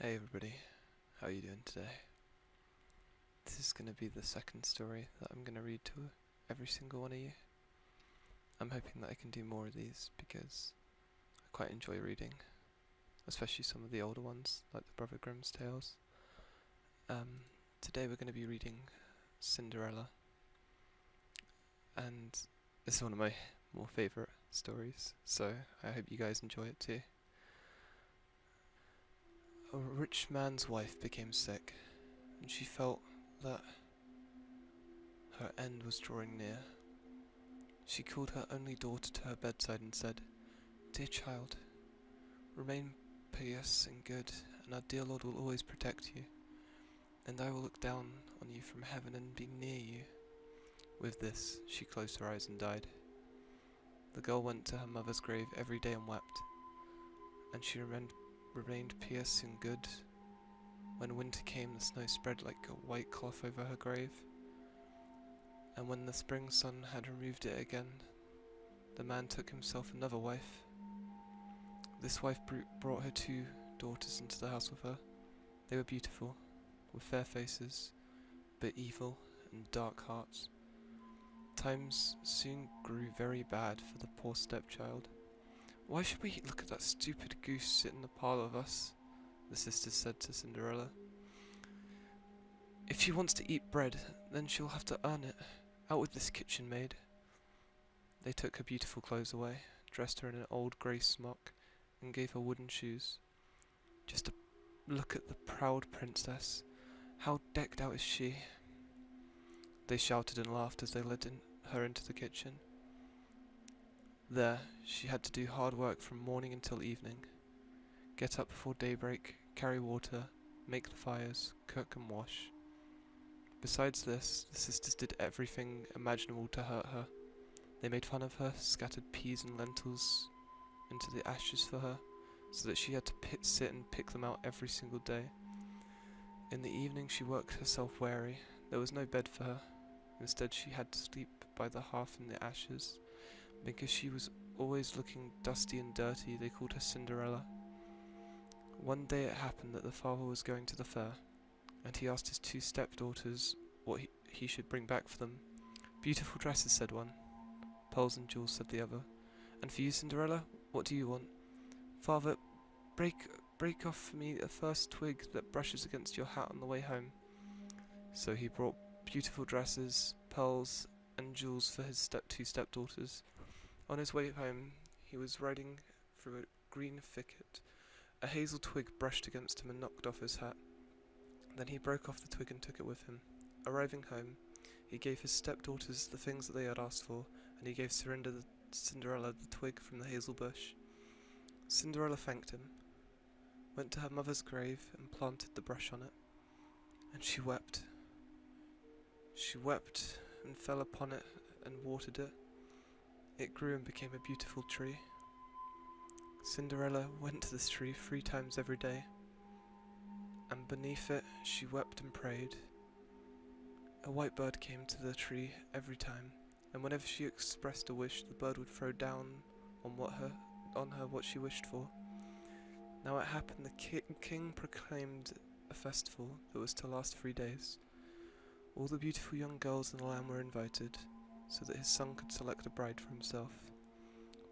Hey everybody, how are you doing today? This is going to be the second story that I'm going to read to every single one of you. I'm hoping that I can do more of these because I quite enjoy reading, especially some of the older ones like the Brother Grimm's tales. Today we're going to be reading Cinderella, and this is one of my more favourite stories, so I hope you guys enjoy it too. A rich man's wife became sick, and she felt that her end was drawing near. She called her only daughter to her bedside and said, "Dear child, remain pious and good, and our dear Lord will always protect you, and I will look down on you from heaven and be near you." With this, she closed her eyes and died. The girl went to her mother's grave every day and wept, and she remained pious and good. When winter came, the snow spread like a white cloth over her grave, and when the spring sun had removed it again, the man took himself another wife. This wife brought her two daughters into the house with her. They were beautiful, with fair faces, but evil and dark hearts. Times soon grew very bad for the poor stepchild. "Why should we look at that stupid goose sit in the parlour of us?" the sisters said to Cinderella. "If she wants to eat bread, then she'll have to earn it. Out with this kitchen maid." They took her beautiful clothes away, dressed her in an old grey smock, and gave her wooden shoes. "Just look at the proud princess. How decked out is she?" They shouted and laughed as they led her into the kitchen. There, she had to do hard work from morning until evening. Get up before daybreak, carry water, make the fires, cook and wash. Besides this, the sisters did everything imaginable to hurt her. They made fun of her, scattered peas and lentils into the ashes for her, so that she had to sit and pick them out every single day. In the evening she worked herself weary. There was no bed for her. Instead she had to sleep by the hearth in the ashes. Because she was always looking dusty and dirty, they called her Cinderella. One day it happened that the father was going to the fair, and he asked his two stepdaughters what he should bring back for them. "Beautiful dresses," said one. "Pearls and jewels," said the other. "And for you, Cinderella, what do you want?" "Father, break off for me the first twig that brushes against your hat on the way home." So he brought beautiful dresses, pearls, and jewels for his two stepdaughters. On his way home, he was riding through a green thicket. A hazel twig brushed against him and knocked off his hat. Then he broke off the twig and took it with him. Arriving home, he gave his stepdaughters the things that they had asked for, and he gave Cinderella the twig from the hazel bush. Cinderella thanked him, went to her mother's grave and planted the brush on it, and she wept. She wept and fell upon it and watered it. It grew and became a beautiful tree. Cinderella went to this tree 3 times every day, and beneath it she wept and prayed. A white bird came to the tree every time, and whenever she expressed a wish, the bird would throw down on her what she wished for. Now it happened the king proclaimed a festival that was to last 3 days. All the beautiful young girls in the land were invited, so that his son could select a bride for himself.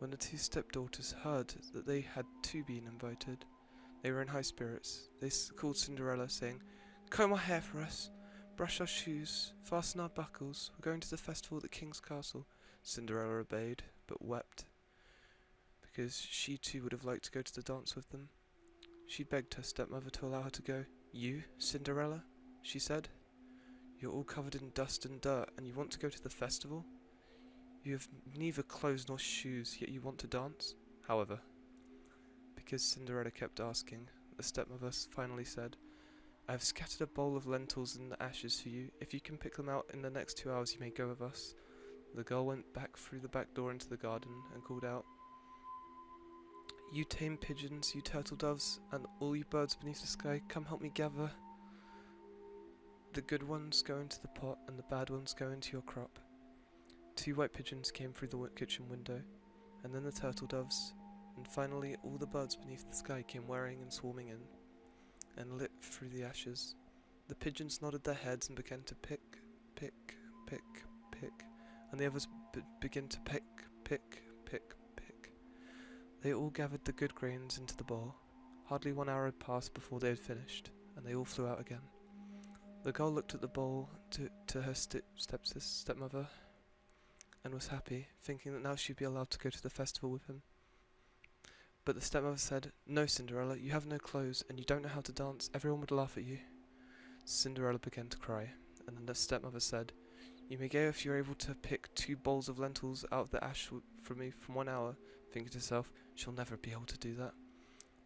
When the two stepdaughters heard that they had too been invited, they were in high spirits. They called Cinderella, saying, "Comb our hair for us, brush our shoes, fasten our buckles, we're going to the festival at the king's castle." Cinderella obeyed, but wept, because she too would have liked to go to the dance with them. She begged her stepmother to allow her to go. "You, Cinderella," she said, "you're all covered in dust and dirt, and you want to go to the festival? You have neither clothes nor shoes, yet you want to dance?" However, because Cinderella kept asking, the stepmother finally said, "I have scattered a bowl of lentils in the ashes for you. If you can pick them out in the next 2 hours, you may go with us." The girl went back through the back door into the garden and called out, "You tame pigeons, you turtle doves, and all you birds beneath the sky, come help me gather. The good ones go into the pot, and the bad ones go into your crop." 2 white pigeons came through the kitchen window, and then the turtle doves, and finally all the birds beneath the sky came whirring and swarming in. and lit through the ashes. The pigeons nodded their heads and began to pick, pick, pick, pick, and the others began to pick, pick, pick, pick. They all gathered the good grains into the bowl. Hardly 1 hour had passed before they had finished, and they all flew out again. The girl looked at the bowl to her stepmother and was happy, thinking that now she'd be allowed to go to the festival with him. But the stepmother said, "No, Cinderella, you have no clothes, and you don't know how to dance. Everyone would laugh at you." Cinderella began to cry, and then the stepmother said, "You may go if you're able to pick 2 bowls of lentils out of the ash for me from 1 hour," thinking to herself, "She'll never be able to do that."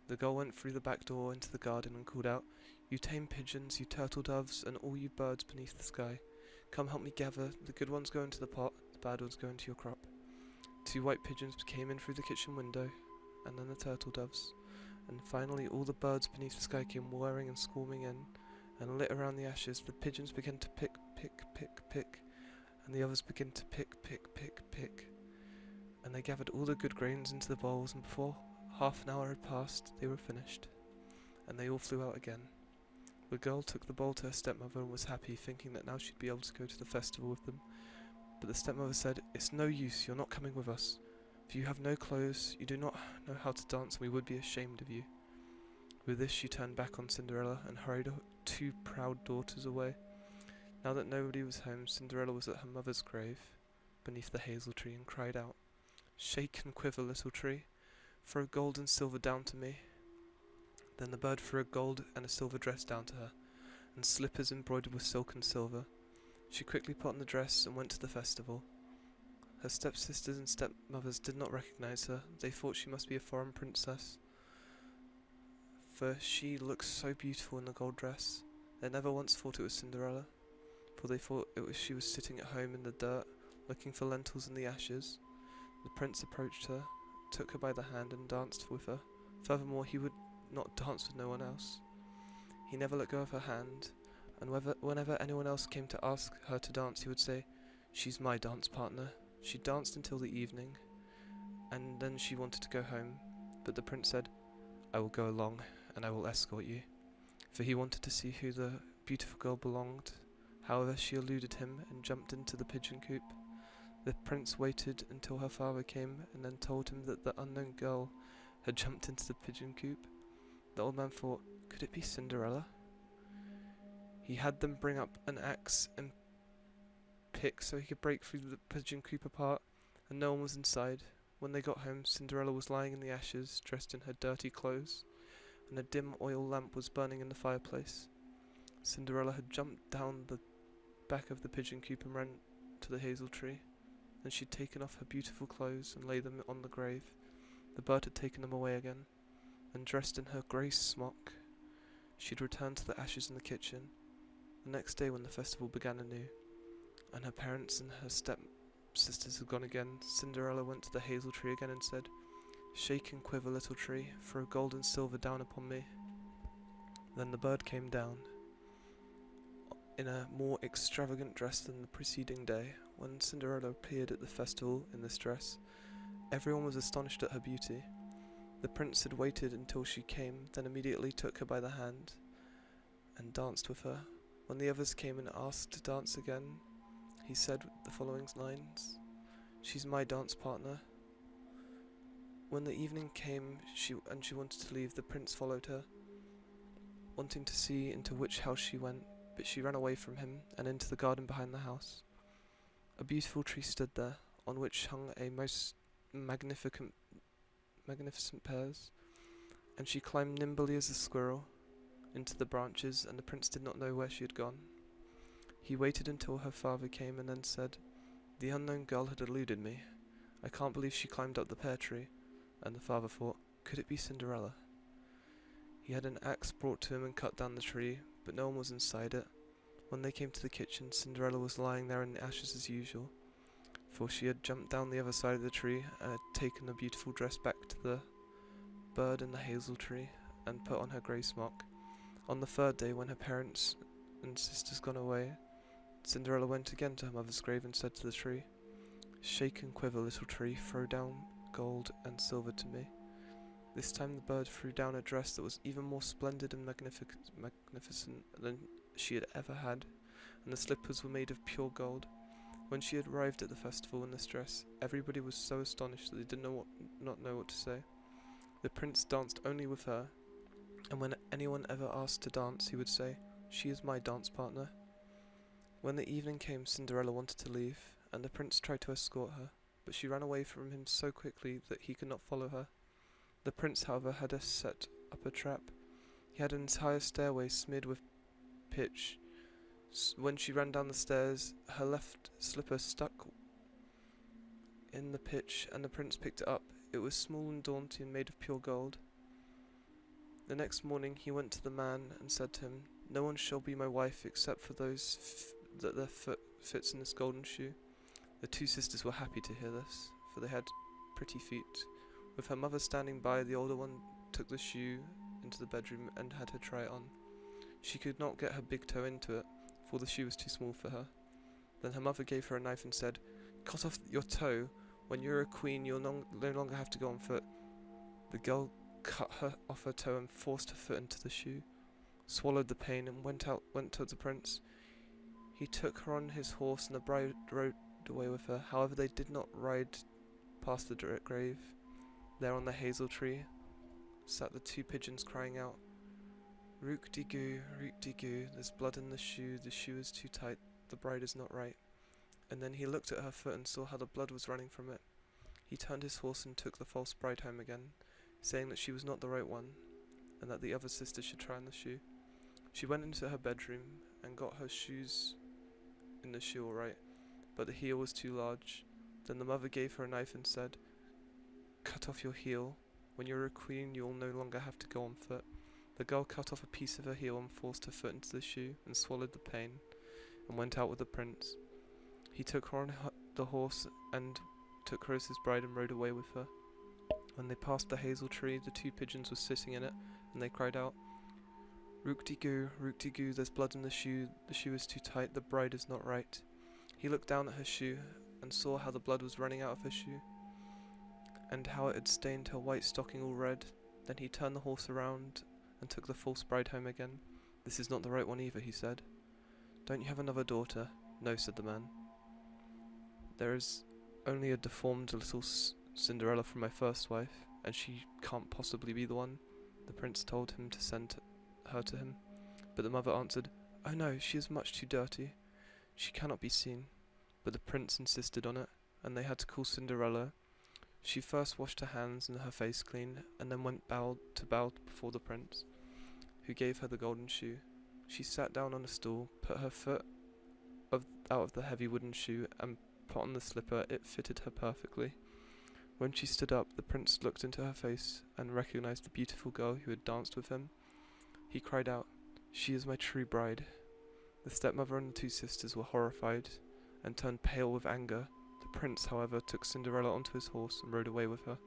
The girl went through the back door into the garden and called out, "You tame pigeons, you turtle doves, and all you birds beneath the sky, come help me gather. The good ones go into the pot, the bad ones go into your crop." 2 white pigeons came in through the kitchen window, and then the turtle doves, and finally all the birds beneath the sky came whirring and swarming in, and lit around the ashes. The pigeons began to pick, pick, pick, pick, and the others began to pick, pick, pick, pick, and they gathered all the good grains into the bowls, and before half an hour had passed, they were finished, and they all flew out again. The girl took the bowl to her stepmother and was happy, thinking that now she'd be able to go to the festival with them. But the stepmother said, "It's no use, you're not coming with us. For you have no clothes, you do not know how to dance, and we would be ashamed of you." With this she turned back on Cinderella and hurried her 2 proud daughters away. Now that nobody was home, Cinderella was at her mother's grave, beneath the hazel tree, and cried out, "Shake and quiver, little tree, throw gold and silver down to me." Then the bird threw a gold and a silver dress down to her, and slippers embroidered with silk and silver. She quickly put on the dress and went to the festival. Her stepsisters and stepmothers did not recognize her. They thought she must be a foreign princess, for she looked so beautiful in the gold dress. They never once thought it was Cinderella, for they thought she was sitting at home in the dirt, looking for lentils in the ashes. The prince approached her, took her by the hand and danced with her. Furthermore, he would not dance with no one else. He never let go of her hand, and whenever anyone else came to ask her to dance, he would say, "She's my dance partner." She danced until the evening, and then she wanted to go home, but the prince said, "I will go along, and I will escort you," for he wanted to see who the beautiful girl belonged. However, she eluded him and jumped into the pigeon coop. The prince waited until her father came, and then told him that the unknown girl had jumped into the pigeon coop. The old man thought, could it be Cinderella? He had them bring up an axe and pick so he could break through the pigeon coop apart, and no one was inside. When they got home, Cinderella was lying in the ashes, dressed in her dirty clothes, and a dim oil lamp was burning in the fireplace. Cinderella had jumped down the back of the pigeon coop and ran to the hazel tree. Then she'd taken off her beautiful clothes and laid them on the grave. The bird had taken them away again, and dressed in her grey smock, she'd returned to the ashes in the kitchen. The next day, when the festival began anew, and her parents and her step-sisters had gone again, Cinderella went to the hazel tree again and said, "Shake and quiver, little tree, throw gold and silver down upon me." Then the bird came down, in a more extravagant dress than the preceding day. When Cinderella appeared at the festival in this dress, everyone was astonished at her beauty. The prince had waited until she came, then immediately took her by the hand and danced with her. When the others came and asked to dance again, he said the following lines, "She's my dance partner." When the evening came she wanted to leave, the prince followed her, wanting to see into which house she went, but she ran away from him and into the garden behind the house. A beautiful tree stood there, on which hung a most magnificent pears, and she climbed nimbly as a squirrel into the branches, and the prince did not know where she had gone. He waited until her father came and then said, "The unknown girl had eluded me. I can't believe she climbed up the pear tree." And the father thought, could it be Cinderella? He had an axe brought to him and cut down the tree, but no one was inside it. When they came to the kitchen, Cinderella was lying there in the ashes as usual, for she had jumped down the other side of the tree and had taken the beautiful dress back to the bird in the hazel tree and put on her grey smock. On the 3rd day, when her parents and sisters gone away, Cinderella went again to her mother's grave and said to the tree, "Shake and quiver, little tree, throw down gold and silver to me." This time the bird threw down a dress that was even more splendid and magnificent than she had ever had, and the slippers were made of pure gold. When she had arrived at the festival in this dress, everybody was so astonished that they did not know what to say. The prince danced only with her, and when anyone ever asked to dance, he would say, "She is my dance partner." When the evening came, Cinderella wanted to leave, and the prince tried to escort her, but she ran away from him so quickly that he could not follow her. The prince, however, had set up a trap. He had an entire stairway smeared with pitch. When she ran down the stairs, her left slipper stuck in the pitch, and the prince picked it up. It was small and dainty and made of pure gold. The next morning he went to the man and said to him, "No one shall be my wife except for those that their foot fits in this golden shoe." The two sisters were happy to hear this, for they had pretty feet. With her mother standing by, the older one took the shoe into the bedroom and had her try it on. She could not get her big toe into it, for the shoe was too small for her. Then her mother gave her a knife and said, "Cut off your toe. When you're a queen, you'll no longer have to go on foot." The girl cut her off her toe and forced her foot into the shoe, swallowed the pain, and went towards the prince. He took her on his horse, and the bride rode away with her. However, they did not ride past the grave. There on the hazel tree sat the two pigeons crying out, "Rook-de-goo, rook-de-goo, there's blood in the shoe is too tight, the bride is not right." And then he looked at her foot and saw how the blood was running from it. He turned his horse and took the false bride home again, saying that she was not the right one, and that the other sister should try on the shoe. She went into her bedroom and got her shoes in the shoe all right, but the heel was too large. Then the mother gave her a knife and said, "Cut off your heel. When you're a queen, you'll no longer have to go on foot." The girl cut off a piece of her heel and forced her foot into the shoe and swallowed the pain, and went out with the prince. He took her on the horse and took her as his bride and rode away with her. When they passed the hazel tree, the two pigeons were sitting in it, and they cried out, rook-de-goo, there's blood in the shoe is too tight, the bride is not right." He looked down at her shoe, and saw how the blood was running out of her shoe, and how it had stained her white stocking all red. Then he turned the horse around, and took the false bride home again. "This is not the right one either," he said. "Don't you have another daughter?" "No," said the man. "There is only a deformed little Cinderella from my first wife, and she can't possibly be the one." The prince told him to send her to him, but the mother answered, "Oh no, she is much too dirty. She cannot be seen." But the prince insisted on it, and they had to call Cinderella. She first washed her hands and her face clean, and then went bow before the prince, who gave her the golden shoe. She sat down on a stool, put her foot out of the heavy wooden shoe, and put on the slipper. It fitted her perfectly. When she stood up, the prince looked into her face and recognized the beautiful girl who had danced with him. He cried out, "She is my true bride." The stepmother and the two sisters were horrified and turned pale with anger. The prince, however, took Cinderella onto his horse and rode away with her.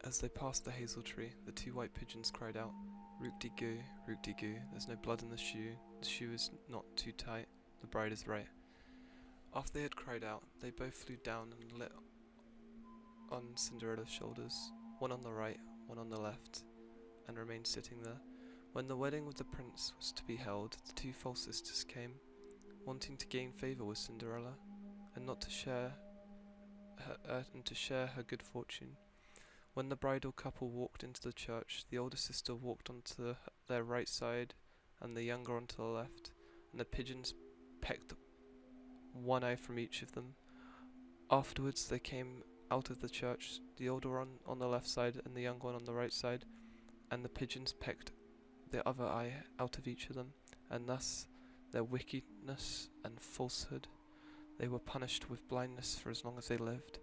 As they passed the hazel tree, the two white pigeons cried out, rook-de-goo, there's no blood in the shoe is not too tight, the bride is right." After they had cried out, they both flew down and lit on Cinderella's shoulders, one on the right, one on the left, and remained sitting there. When the wedding with the prince was to be held, the two false sisters came, wanting to gain favour with Cinderella, and not to share her good fortune. When the bridal couple walked into the church, the older sister walked onto their right side, and the younger onto the left, and the pigeons pecked one eye from each of them. Afterwards they came out of the church, the older one on the left side and the younger one on the right side, and the pigeons pecked the other eye out of each of them, and thus their wickedness and falsehood, they were punished with blindness for as long as they lived.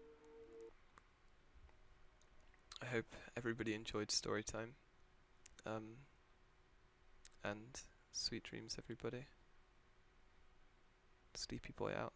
I hope everybody enjoyed story time, and sweet dreams everybody. Sleepy boy out.